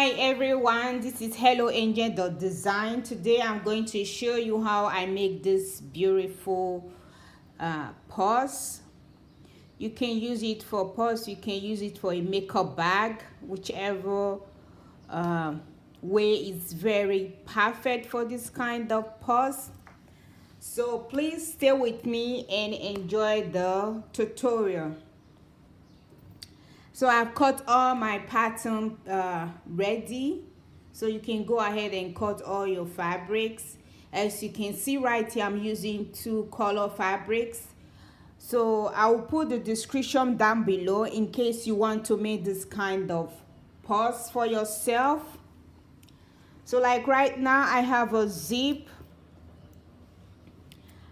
Hi everyone, this is Helloangel.design. Today I'm going to show you how I make this beautiful purse. You can use it for purse, you can use it for a makeup bag, whichever way is very perfect for this kind of purse. So please stay with me and enjoy the tutorial. So I've cut all my pattern ready, so you can go ahead and cut all your fabrics. As you can see right here, I'm using 2 color fabrics. So I will put the description down below in case you want to make this kind of purse for yourself. So like right now I have a zip.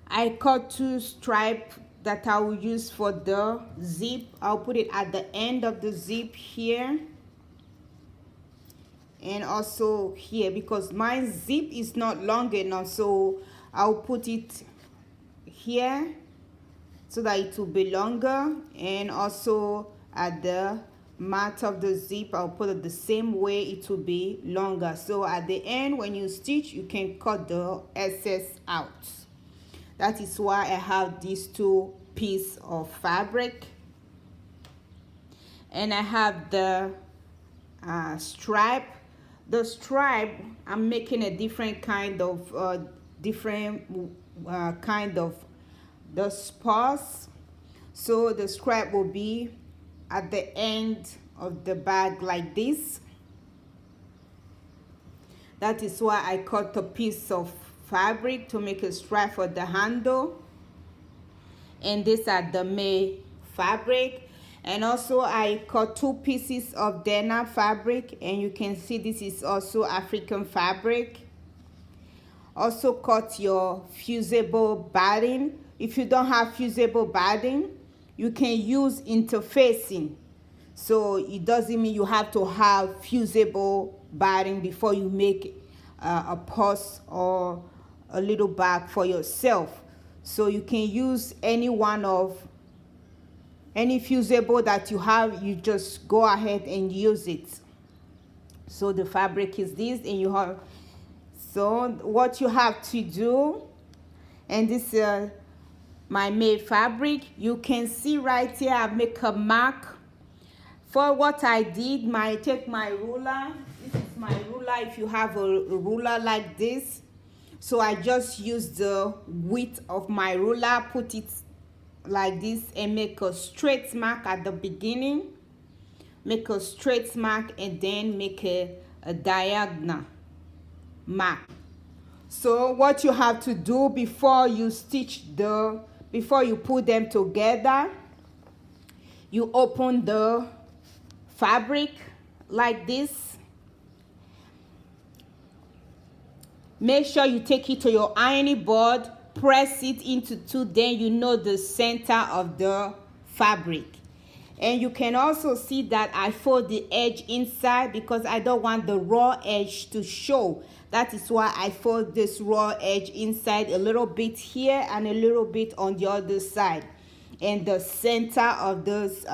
I cut 2 stripes that I will use for the zip. I'll put it at the end of the zip here and also here, because my zip is not long enough, so I'll put it here so that it will be longer, and also at the mat of the zip I'll put it the same way, it will be longer. So at the end when you stitch, you can cut the excess out. That is why I have these 2 pieces of fabric, and I have the stripe. The stripe, I'm making a different kind of the purse. So the stripe will be at the end of the bag like this. That is why I cut a piece of fabric to make a stripe for the handle, and these are the May fabric. And also I cut 2 pieces of denim fabric, and you can see this is also African fabric. Also cut your fusible batting. If you don't have fusible batting, you can use interfacing. So it doesn't mean you have to have fusible batting before you make a purse or a little bag for yourself. So you can use any fusible that you have, you just go ahead and use it. So the fabric is this, and you have, so what you have to do, and this my May fabric, you can see right here I make a mark. For what I did, take my ruler. This is my ruler if you have a ruler like this. So I just use the width of my ruler, put it like this, and make a straight mark at the beginning. Make a straight mark and then make a diagonal mark. So what you have to do before you before you put them together, you open the fabric like this. Make sure you take it to your ironing board, press it into 2, then you know the center of the fabric. And you can also see that I fold the edge inside because I don't want the raw edge to show. That is why I fold this raw edge inside, a little bit here and a little bit on the other side, and the center of this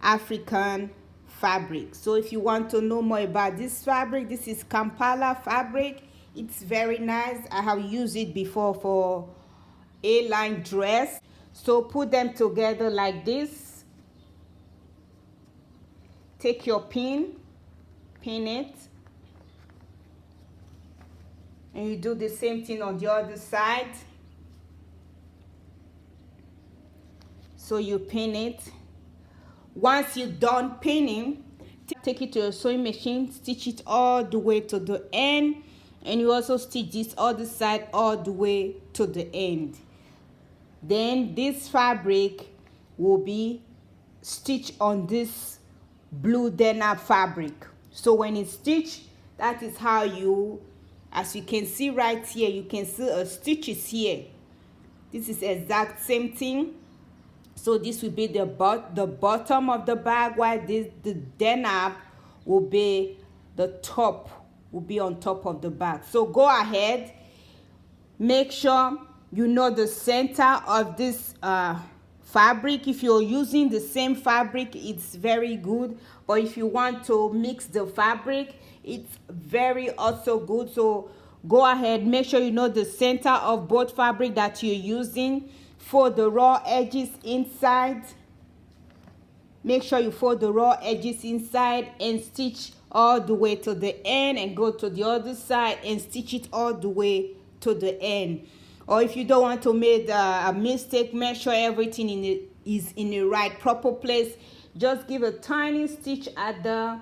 African fabric. So if you want to know more about this fabric, this is Kampala fabric. It's very nice. I have used it before for A-line dress. So put them together like this. Take your pin it, and you do the same thing on the other side. So you pin it. Once you're done pinning, take it to your sewing machine, stitch it all the way to the end. And you also stitch this other side all the way to the end. Then this fabric will be stitched on this blue denim fabric. So when it's stitched, that is how you, as you can see right here, you can see a stitches here. This is exact same thing. So this will be the bottom of the bag, while the denim will be the top, will be on top of the bag. So go ahead, make sure you know the center of this fabric. If you're using the same fabric, it's very good, but if you want to mix the fabric, it's very also good. So go ahead, make sure you know the center of both fabric that you're using. For the raw edges inside, make sure you fold the raw edges inside and stitch all the way to the end, and go to the other side and stitch it all the way to the end. Or if you don't want to make a mistake, make sure everything is in the right proper place. Just give a tiny stitch at the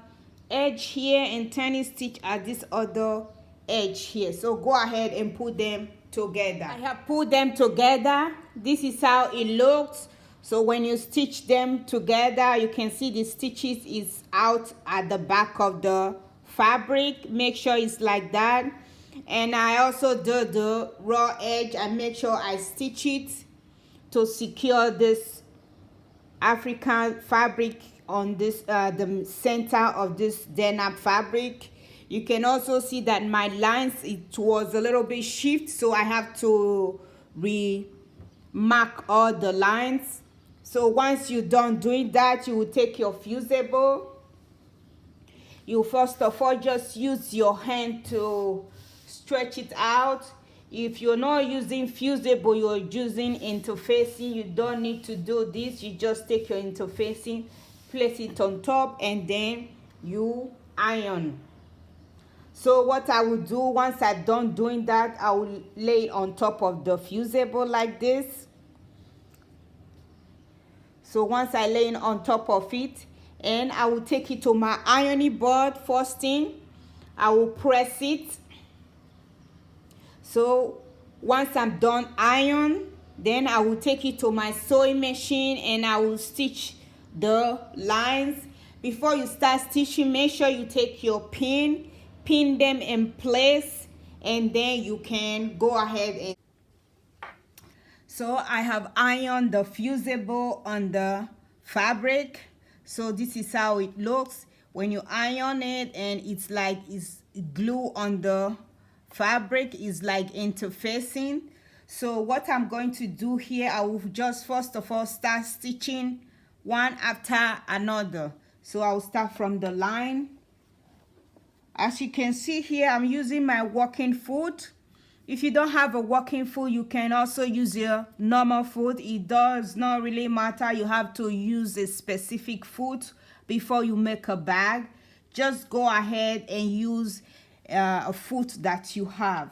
edge here and tiny stitch at this other edge here. So go ahead and put them together. I have put them together. This is how it looks. So when you stitch them together, you can see the stitches is out at the back of the fabric. Make sure it's like that. And I also do the raw edge. I make sure I stitch it to secure this African fabric on this the center of this denim fabric. You can also see that my lines, it was a little bit shift, so I have to remark all the lines. So once you're done doing that, you will take your fusible. You first of all just use your hand to stretch it out. If you're not using fusible, you're using interfacing, you don't need to do this. You just take your interfacing, place it on top, and then you iron. So what I will do, once I'm done doing that, I will lay it on top of the fusible like this. So once I lay it on top of it, and I will take it to my ironing board. First thing, I will press it. So once I'm done iron, then I will take it to my sewing machine and I will stitch the lines. Before you start stitching, make sure you take your pin them in place, and then you can go ahead and... So I have ironed the fusible on the fabric. So this is how it looks when you iron it, and it's like it's glue on the fabric, is like interfacing. So what I'm going to do here, I will just first of all start stitching one after another. So I'll start from the line. As you can see here, I'm using my working foot. If you don't have a working foot, you can also use your normal foot. It does not really matter. You have to use a specific foot before you make a bag. Just go ahead and use a foot that you have.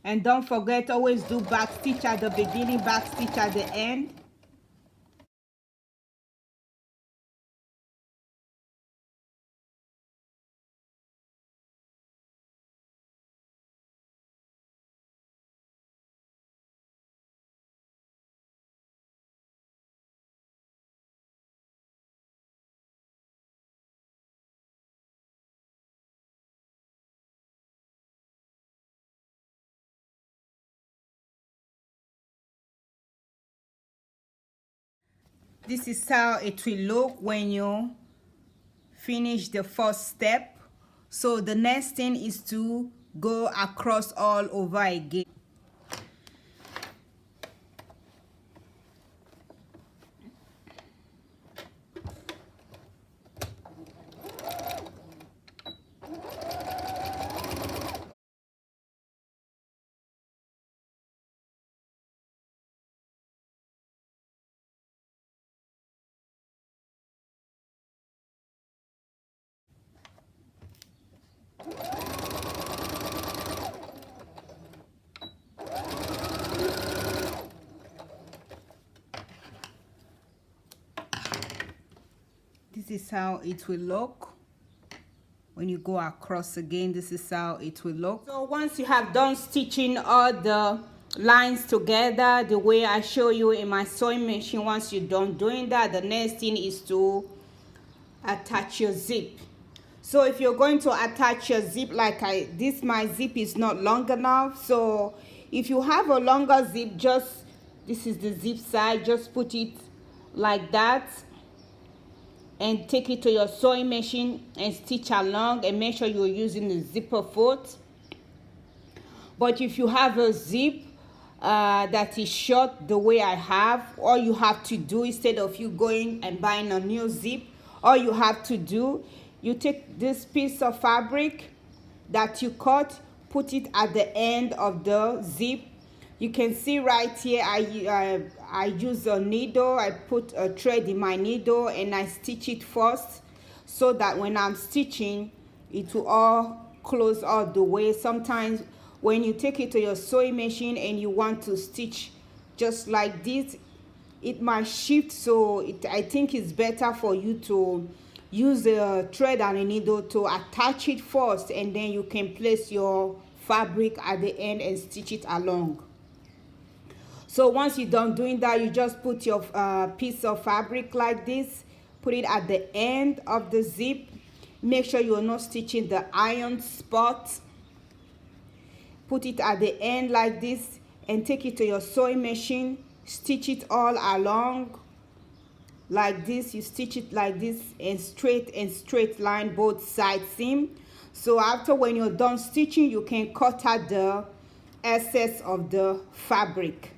And don't forget, always do back stitch at the beginning, back stitch at the end. This is how it will look when you finish the first step. So the next thing is to go across all over again. This is how it will look when you go across again. This is how it will look. So once you have done stitching all the lines together the way I show you in my sewing machine, once you're done doing that, the next thing is to attach your zip. So if you're going to attach your zip, like my zip is not long enough, so if you have a longer zip, just this is the zip side, just put it like that and take it to your sewing machine and stitch along, and make sure you're using the zipper foot. But if you have a zip that is short the way I have, all you have to do, instead of you going and buying a new zip, all you have to do, you take this piece of fabric that you cut, put it at the end of the zip. You can see right here, I use a needle. I put a thread in my needle and I stitch it first, so that when I'm stitching, it will all close all the way. Sometimes when you take it to your sewing machine and you want to stitch just like this, it might shift. So I think it's better for you to use a thread and a needle to attach it first, and then you can place your fabric at the end and stitch it along. So once you're done doing that, you just put your piece of fabric like this, put it at the end of the zip. Make sure you're not stitching the iron spot. Put it at the end like this and take it to your sewing machine. Stitch it all along like this. You stitch it like this and straight line both side seam. So after, when you're done stitching, you can cut out the excess of the fabric.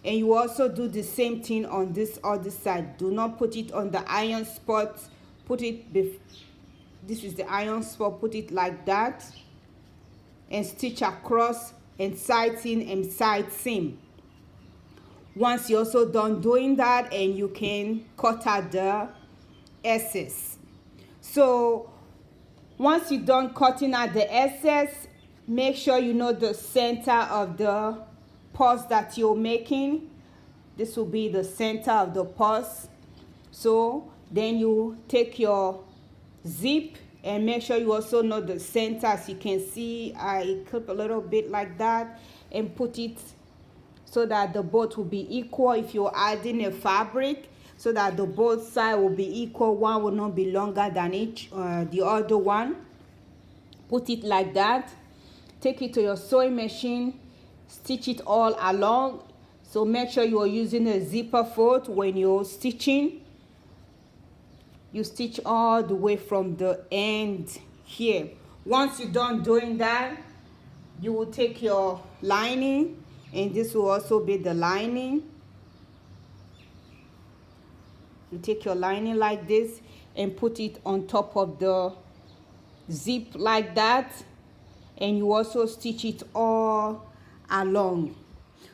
And you also do the same thing on this other side. Do not put it on the iron spot. Put it, this is the iron spot, put it like that and stitch across and side seam and side seam. Once you're also done doing that, and you can cut out the excess. So once you're done cutting out the excess, make sure you know the center of the purse that you're making. This will be the center of the purse. So then you take your zip and make sure you also know the center. As you can see, I clip a little bit like that and put it so that the both will be equal. If you're adding a fabric, so that the both side will be equal, one will not be longer than the other one. Put it like that. Take it to your sewing machine, stitch it all along. So make sure you are using a zipper foot when you're stitching. You stitch all the way from the end here. Once you're done doing that, you will take your lining, and this will also be the lining. You take your lining like this and put it on top of the zip like that, and you also stitch it all along.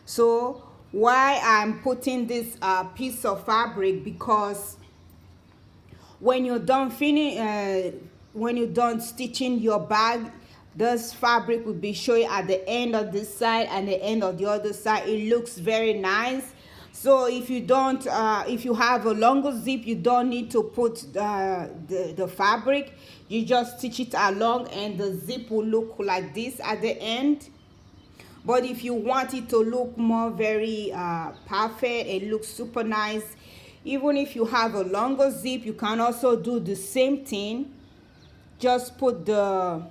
So why I'm putting this piece of fabric, because when you're done when you're done stitching your bag, this fabric will be showing at the end of this side and the end of the other side. It looks very nice. So if you don't if you have a longer zip, you don't need to put the fabric. You just stitch it along and the zip will look like this at the end. But if you want it to look more very perfect, it looks super nice, even if you have a longer zip, you can also do the same thing. Just put the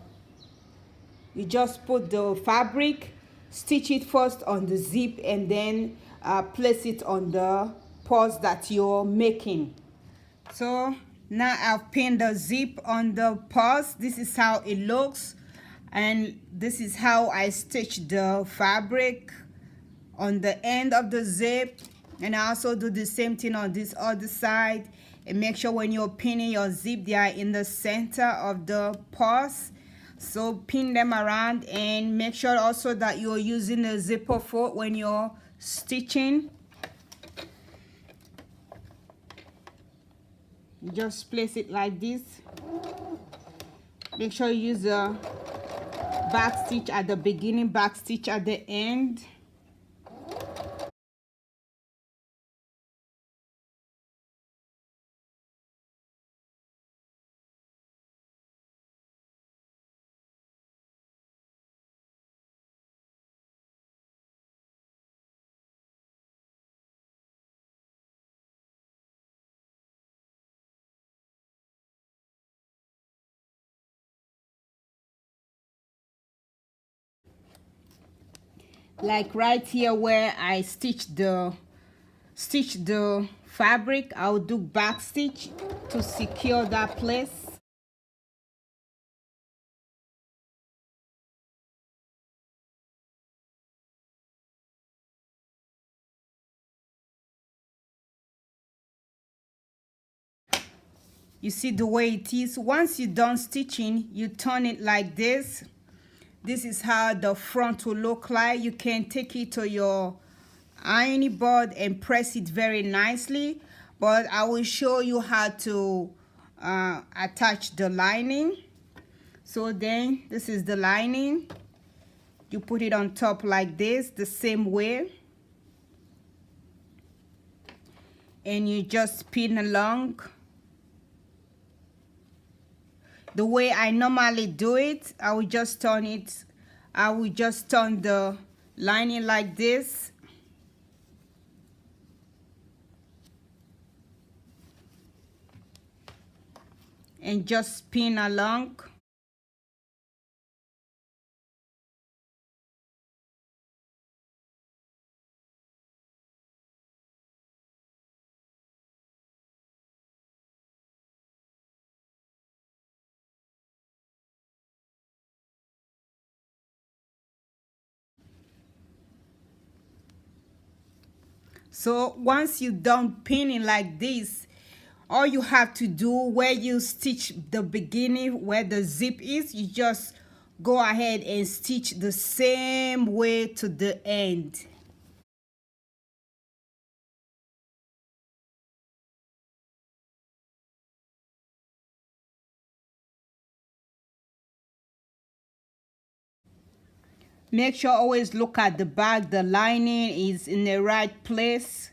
fabric, stitch it first on the zip, and then place it on the purse that you're making. So now I've pinned the zip on the purse. This is how it looks, and this is how I stitch the fabric on the end of the zip. And I also do the same thing on this other side. And make sure when you're pinning your zip, they are in the center of the purse. So pin them around, and make sure also that you're using a zipper foot when you're stitching. Just place it like this. Make sure you use a back stitch at the beginning, back stitch at the end. Like right here where I stitch the fabric, I'll do back stitch to secure that place. You see the way it is. Once you're done stitching, you turn it like this. This is how the front will look like. You can take it to your ironing board and press it very nicely, but I will show you how to attach the lining. So then this is the lining. You put it on top like this, the same way, and you just pin along. The way I normally do it, I will just turn the lining like this, and just pin along. So once you're done pinning like this, all you have to do, where you stitch the beginning, where the zip is, you just go ahead and stitch the same way to the end. Make sure always look at the back, the lining is in the right place.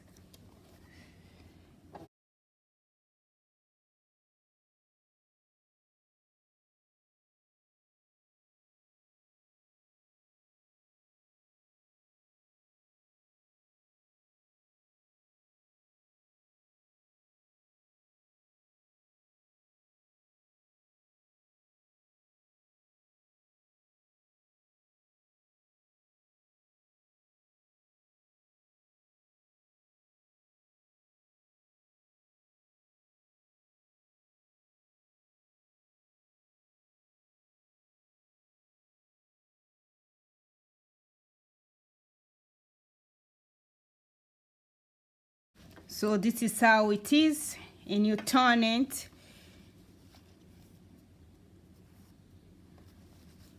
So this is how it is, and you turn it,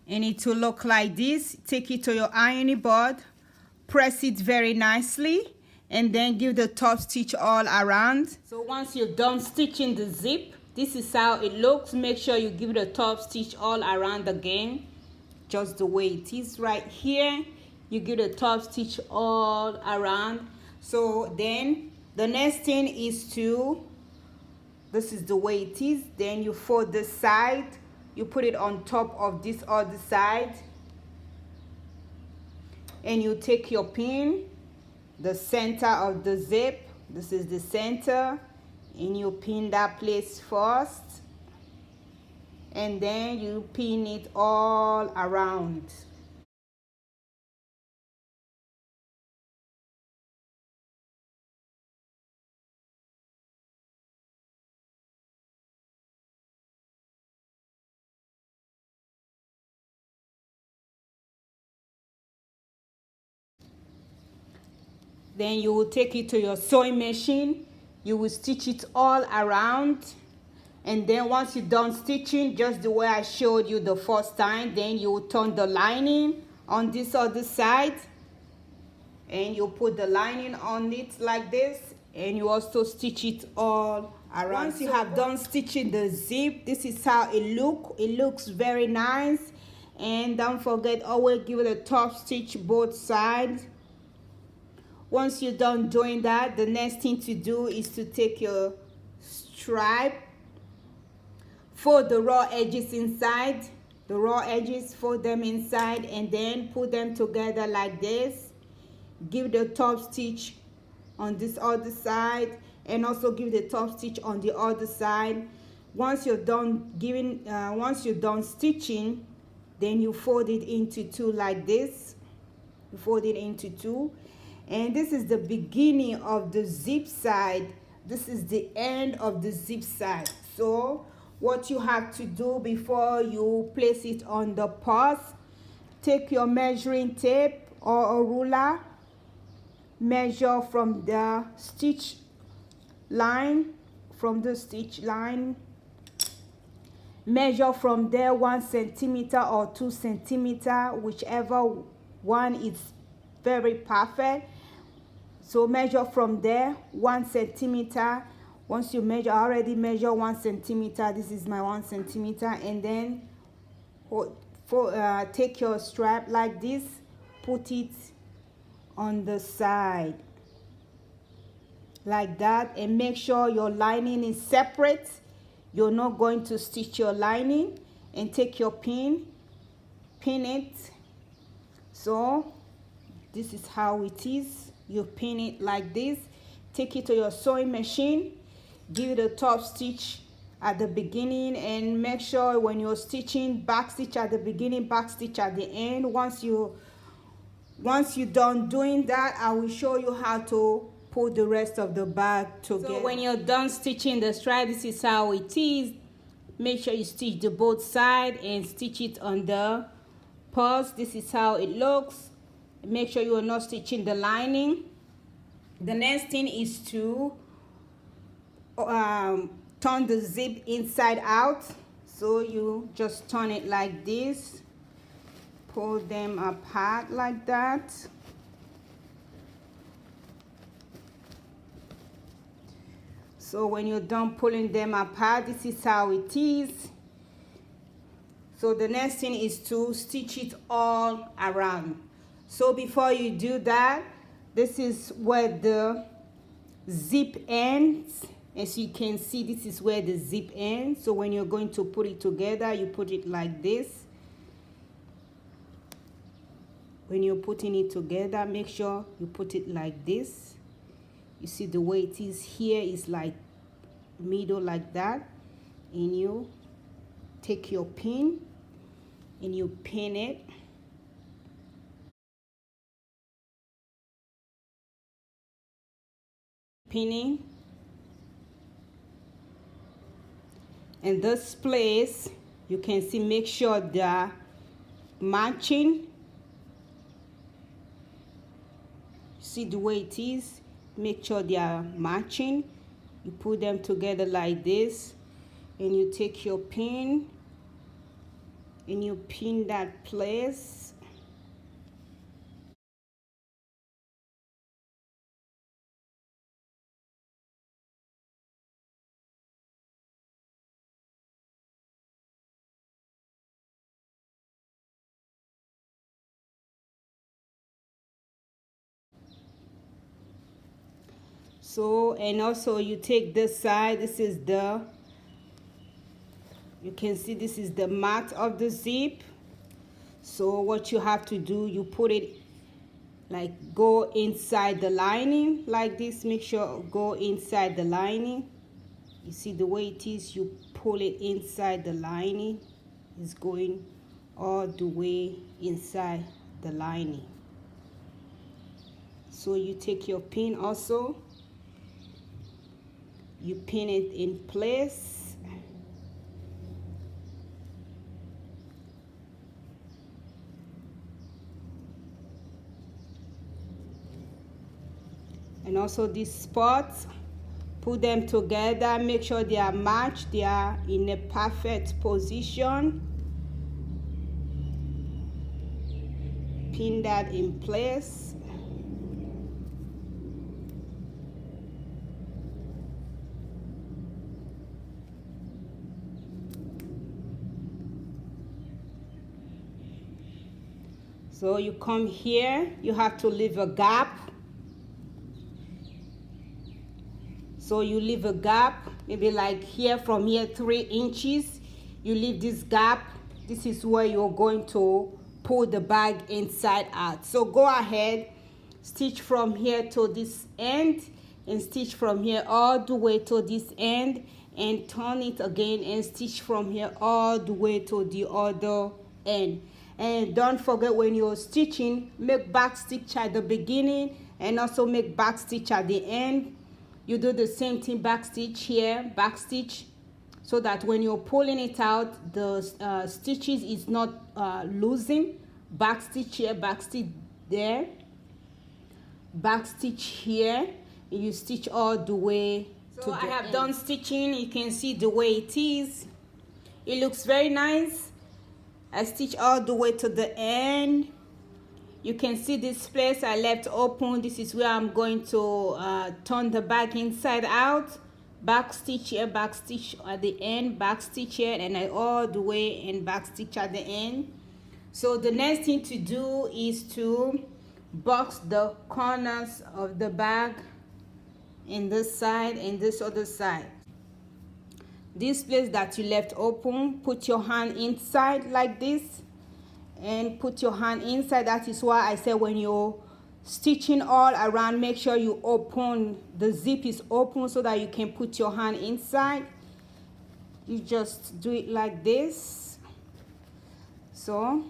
and it will look like this. Take it to your ironing board, press it very nicely, and then give the top stitch all around. So once you're done stitching the zip, this is how it looks. Make sure you give the top stitch all around again, just the way it is right here. You give the top stitch all around. So then the next thing is this is the way it is. Then you fold this side, you put it on top of this other side, and you take your pin, the center of the zip, this is the center, and you pin that place first, and then you pin it all around. Then you will take it to your sewing machine, you will stitch it all around, and then once you're done stitching, just the way I showed you the first time, then you will turn the lining on this other side, and you put the lining on it like this, and you also stitch it all around. Once you have done stitching the zip, this is how it looks very nice. And don't forget, always give it a top stitch both sides. Once you're done doing that, the next thing to do is to take your stripe, fold the raw edges inside, fold them inside, and then put them together like this. Give the top stitch on this other side, and also give the top stitch on the other side. Once you're done stitching, then you fold it into two like this. You fold it into two. And this is the beginning of the zip side. This is the end of the zip side. So what you have to do before you place it on the purse, take your measuring tape or a ruler, measure from the stitch line, measure from there 1 centimeter or 2 centimeter, whichever one is very perfect. So measure from there 1 centimeter. Once you measure, I already measure 1 centimeter. This is my 1 centimeter. And then take your strap like this, put it on the side like that, and make sure your lining is separate. You're not going to stitch your lining. And take your pin it. So this is how it is. You pin it like this, take it to your sewing machine, give it a top stitch at the beginning, and make sure when you're stitching, back stitch at the beginning, back stitch at the end. Once you're done doing that, I will show you how to put the rest of the bag together. So when you're done stitching the stripe, this is how it is. Make sure you stitch the both sides and stitch it on the purse. This is how it looks. Make sure you are not stitching the lining. The next thing is to turn the zip inside out. So you just turn it like this, pull them apart like that. So when you're done pulling them apart, this is how it is. So the next thing is to stitch it all around. So before you do that, this is where the zip ends. As you can see, this is where the zip ends. So when you're going to put it together, you put it like this. When you're putting it together, make sure you put it like this. You see the way it is here is like middle like that. And you take your pin and you pin it. Pinning. And this place, you can see, make sure they're matching. See the way it is, make sure they are matching. You put them together like this, and you take your pin and you pin that place. So, and also you take this side, this is the, you can see this is the mat of the zip. So what you have to do, you put it like go inside the lining like this. Make sure go inside the lining. You see the way it is, you pull it inside the lining. It's going all the way inside the lining. So you take your pin also, you pin it in place. And also these spots, put them together, make sure they are matched, they are in a perfect position. Pin that in place. So you come here, you have to leave a gap. So you leave a gap, maybe like here, from here 3 inches. You leave this gap. This is where you're going to pull the bag inside out. So go ahead, stitch from here to this end, and stitch from here all the way to this end, and turn it again and stitch from here all the way to the other end. And don't forget, when you're stitching, make back stitch at the beginning and also make back stitch at the end. You do the same thing, back stitch here, back stitch, so that when you're pulling it out, the stitches is not losing. Back stitch here, back stitch there, back stitch here, and you stitch all the way. So I have done stitching. You can see the way it is. It looks very nice. I stitch all the way to the end. You can see this place I left open. This is where I'm going to turn the bag inside out. Back stitch here, back stitch at the end, back stitch here, and I all the way and back stitch at the end. So the next thing to do is to box the corners of the bag in this side and this other side. This place that you left open, put your hand inside like this and put your hand inside. That is why I said when you're stitching all around, make sure you open, the zip is open so that you can put your hand inside. You just do it like this. So,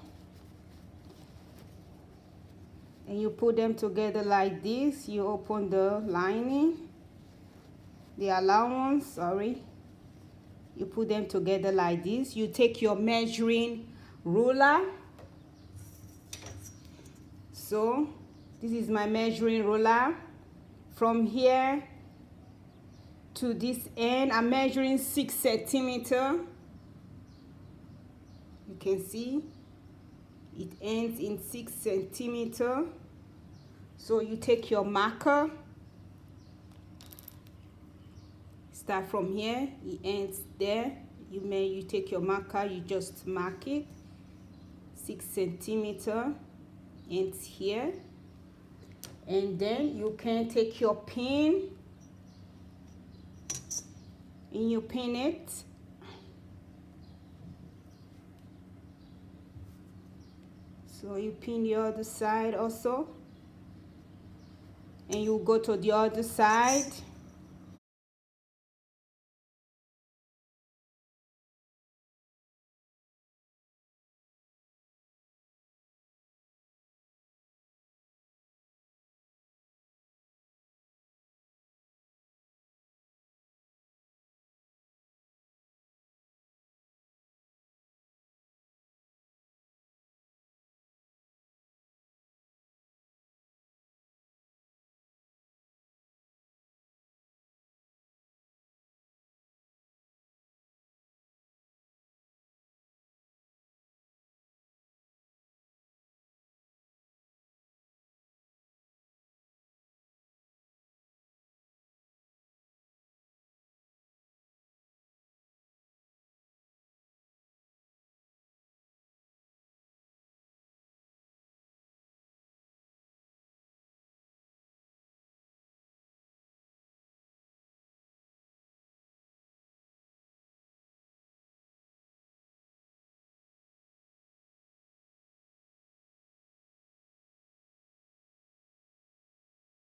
and you put them together like this. You open the lining, the allowance, sorry. You put them together like this. You take your measuring ruler. So this is my measuring ruler. From here to this end, I'm measuring 6 centimeters. You can see it ends in 6 centimeters. So you take your marker, start from here, it ends there. You take your marker, you just mark it. 6 centimeters ends here. And then you can take your pin and you pin it. So you pin the other side also. And you go to the other side.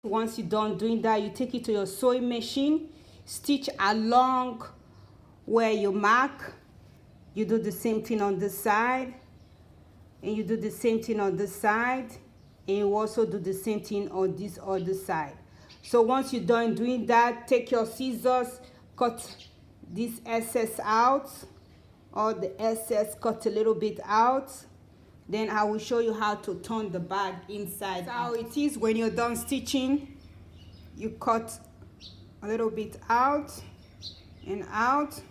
Once you're done doing that, you take it to your sewing machine, stitch along where you mark. You do the same thing on this side, and you do the same thing on this side, and you also do the same thing on this other side. So once you're done doing that, take your scissors, cut this excess out, or the excess, cut a little bit out. Then I will show you how to turn the bag inside. That's how it is when you're done stitching. You cut a little bit out and out.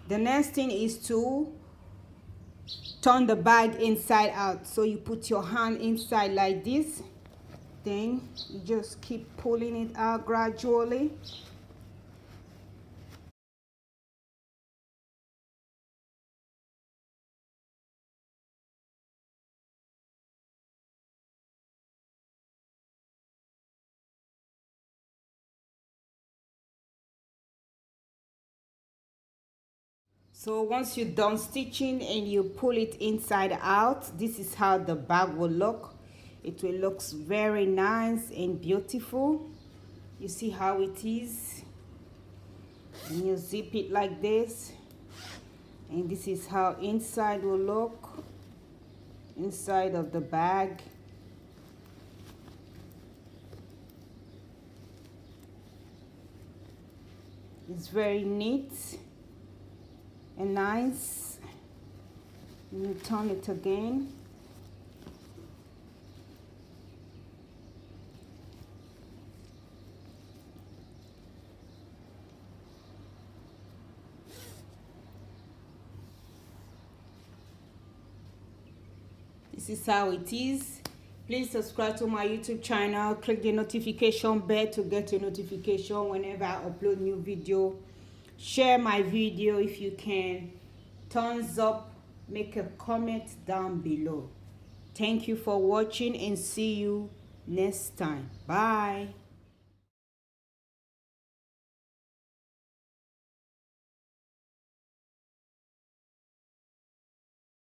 The next thing is to turn the bag inside out. So you put your hand inside like this. Then you just keep pulling it out gradually. So once you're done stitching and you pull it inside out, this is how the bag will look. It will look very nice and beautiful. You see how it is? And you zip it like this. And this is how inside will look. Inside of the bag. It's very neat and nice. And you turn it again. This is how it is. Please subscribe to my YouTube channel. Click the notification bell to get a notification whenever I upload new video. Share my video if you can. Thumbs up. Make a comment down below. Thank you for watching and see you next time. Bye.